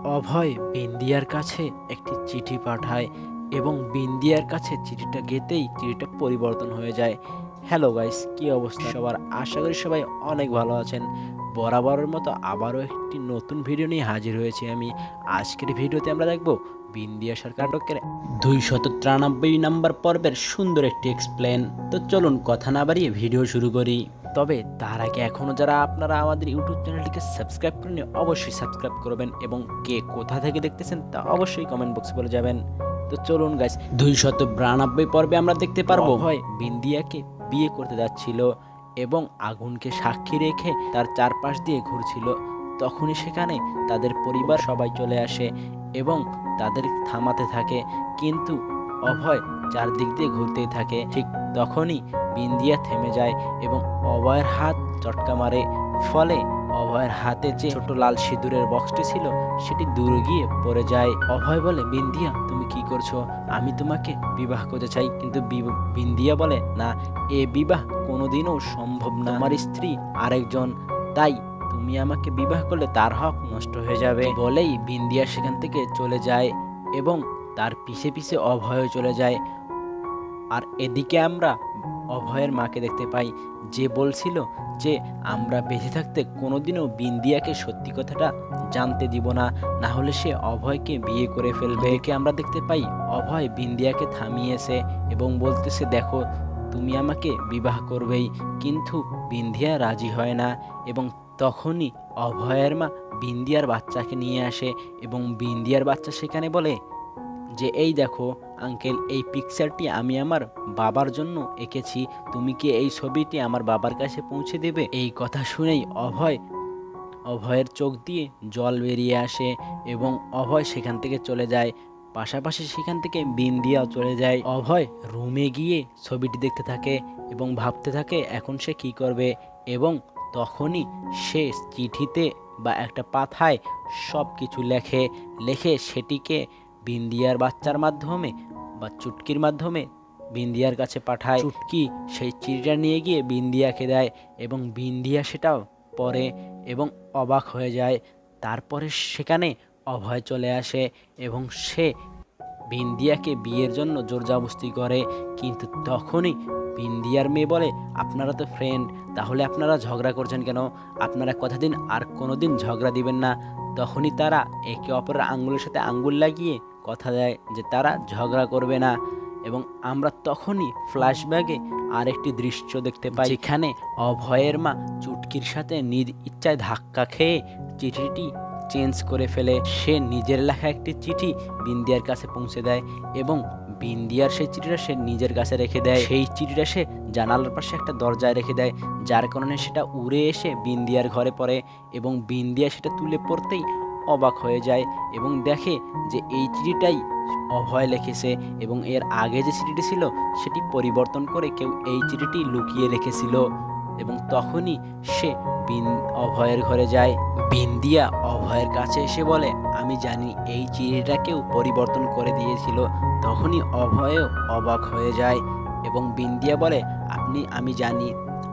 অভয় বিন্দিয়ার কাছে একটি চিঠি পাঠায় এবং বিন্দিয়ার কাছে চিঠিটা গেতেই চিঠিটা পরিবর্তন হয়ে যায়। হ্যালো গাইস, কি অবস্থা সবার? আশা করি সবাই অনেক ভালো আছেন। বরাবরের মতো আবারও একটি নতুন ভিডিও নিয়ে হাজির হয়েছি আমি। আজকের ভিডিওতে আমরা দেখব বিন্দিয়া সরকার নাটকের 293 নম্বর পর্বের সুন্দর একটি এক্সপ্লেন। তো চলুন কথা না বাড়িয়ে ভিডিও শুরু করি। তবে তার আগে এখনও যারা আপনারা আমাদের ইউটিউব চ্যানেলটিকে সাবস্ক্রাইব করেনি অবশ্যই সাবস্ক্রাইব করবেন এবং কে কোথা থেকে দেখতেছেন তা অবশ্যই কমেন্ট বক্সে বলে যাবেন। তো চলুন গাইস, 292 পর্বে আমরা দেখতে পারবো অভয় বিন্দিয়াকে বিয়ে করতে যাচ্ছিল এবং আগুনকে সাক্ষী রেখে তার চারপাশ দিয়ে ঘুরছিল। তখনই সেখানে তাদের পরিবার সবাই চলে আসে এবং তাদের থামাতে থাকে, কিন্তু অভয় চারদিক দিয়ে ঘুরতেই থাকে। ঠিক তখনই বিন্দিয়া থেমে যায় এবং অভয়ের হাত চটকা মারে, ফলে অভয়ের হাতে যে ছোট লাল সিঁদুরের বক্সটি ছিল সেটি দূরে গিয়ে পড়ে যায়। অভয় বলে, বিন্দিয়া তুমি কি করছো? আমি তোমাকে বিবাহ করতে চাই। কিন্তু বিন্দিয়া বলে, না, এ বিবাহ কোনোদিনও সম্ভব না। আমার স্ত্রী আরেকজন, তাই তুমি আমাকে বিবাহ করলে তার হক নষ্ট হয়ে যাবে। বলেই বিন্দিয়া সেখান থেকে চলে যায় এবং তার পিছে পিছে অভয় চলে যায়। আর এদিকে আমরা অভয়ের মাকে দেখতে পাই, যে বলছিল যে আমরা বেঁচে থাকতে কোনোদিনও বিন্দিয়াকে সত্যি কথাটা জানতে দিব না, না হলে সে অভয়কে বিয়ে করে ফেলবে। একে আমরা দেখতে পাই অভয় বিন্দিয়াকে থামিয়েছে এবং বলতেছে, দেখো তুমি আমাকে বিবাহ করবেই। কিন্তু বিন্দিয়া রাজি হয় না এবং তখনই অভয়ের মা বিন্দিয়ার বাচ্চাকে নিয়ে আসে এবং বিন্দিয়ার বাচ্চা সেখানে বলে যে, এই দেখো আঙ্কেল, এই পিকচারটি আমি আমার বাবার জন্য এঁকেছি, তুমি কি এই ছবিটি আমার বাবার কাছে পৌঁছে দেবে? এই কথা শুনেই অভয়ের চোখ দিয়ে জল বেরিয়ে আসে এবং অভয় সেখান থেকে চলে যায়। পাশাপাশি সেখান থেকে বিন্দিয়াও চলে যায়। অভয় রুমে গিয়ে ছবিটি দেখতে থাকে এবং ভাবতে থাকে এখন সে কি করবে। এবং তখনই সে চিঠিতে বা একটা পাতায় সব কিছু লেখে সেটিকে বিন্দিয়ার বাচ্চার মাধ্যমে বা চুটকির মাধ্যমে বিন্দিয়ার কাছে পাঠায়। চুটকি সেই চিঠিটা নিয়ে গিয়ে বিন্দিয়াকে দেয় এবং বিন্দিয়া সেটাও পড়ে এবং অবাক হয়ে যায়। তারপরে সেখানে অভয় চলে আসে এবং সে বিন্দিয়াকে বিয়ের জন্য জোরজবরদস্তি করে। কিন্তু তখনই বিন্দিয়ার মেয়ে বলে, আপনারা তো ফ্রেন্ড, তাহলে আপনারা ঝগড়া করছেন কেন? আপনারা কথা দিন আর কোনো দিন ঝগড়া দিবেন না। তখনই তারা একে অপরের আঙ্গুলের সাথে আঙ্গুল লাগিয়ে কথা দেয় যে তারা ঝগড়া করবে না। এবং আমরা তখনই ফ্ল্যাশব্যাকে আরেকটি দৃশ্য দেখতে পাই, যেখানে অভয়ের মা চুটকির সাথে নিজ ইচ্ছায় ধাক্কা খেয়ে চিঠিটি চেঞ্জ করে ফেলে। সে নিজের লেখা একটি চিঠি বিন্দিয়ার কাছে পৌঁছে দেয় এবং বিন্দিয়ার সেই চিঠিটা সে নিজের কাছে রেখে দেয়। সেই চিঠিটা সে জানালার পাশে একটা দরজায় রেখে দেয়, যার কারণে সেটা উড়ে এসে বিন্দিয়ার ঘরে পড়ে এবং বিন্দিয়া সেটা তুলে পড়তেই অবাক হয়ে যায় এবং দেখে যে এই চিঠিটাই অভয় লিখেছে এবং এর আগে যে চিঠিটি ছিল সেটি পরিবর্তন করে কেউ এই চিঠিটি লুকিয়ে রেখেছিল। এবং তখনই সে অভয়ের ঘরে যায়। বিন্দিয়া অভয়ের কাছে এসে বলে, আমি জানি এই চিঠিটা কেউ পরিবর্তন করে দিয়েছিল। তখনই অভয়ও অবাক হয়ে যায় এবং বিন্দিয়া বলে, আমি জানি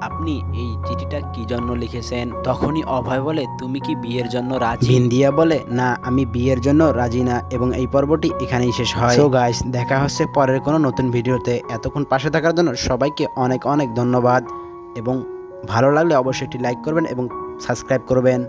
আপনি এই চিঠিটা কি জন্য লিখেছেন। তখনই অভয় বলে, তুমি কি বিয়ের জন্য রাজি? বিন্দিয়া বলে, না, আমি বিয়ের জন্য রাজি না। এবং এই পর্বটি এখানেই শেষ হয়। সো গাইস, দেখা হচ্ছে পরের কোনো নতুন ভিডিওতে। এতক্ষণ পাশে থাকার জন্য সবাইকে অনেক অনেক ধন্যবাদ এবং ভালো লাগলে অবশ্যই একটি লাইক করবেন এবং সাবস্ক্রাইব করবেন।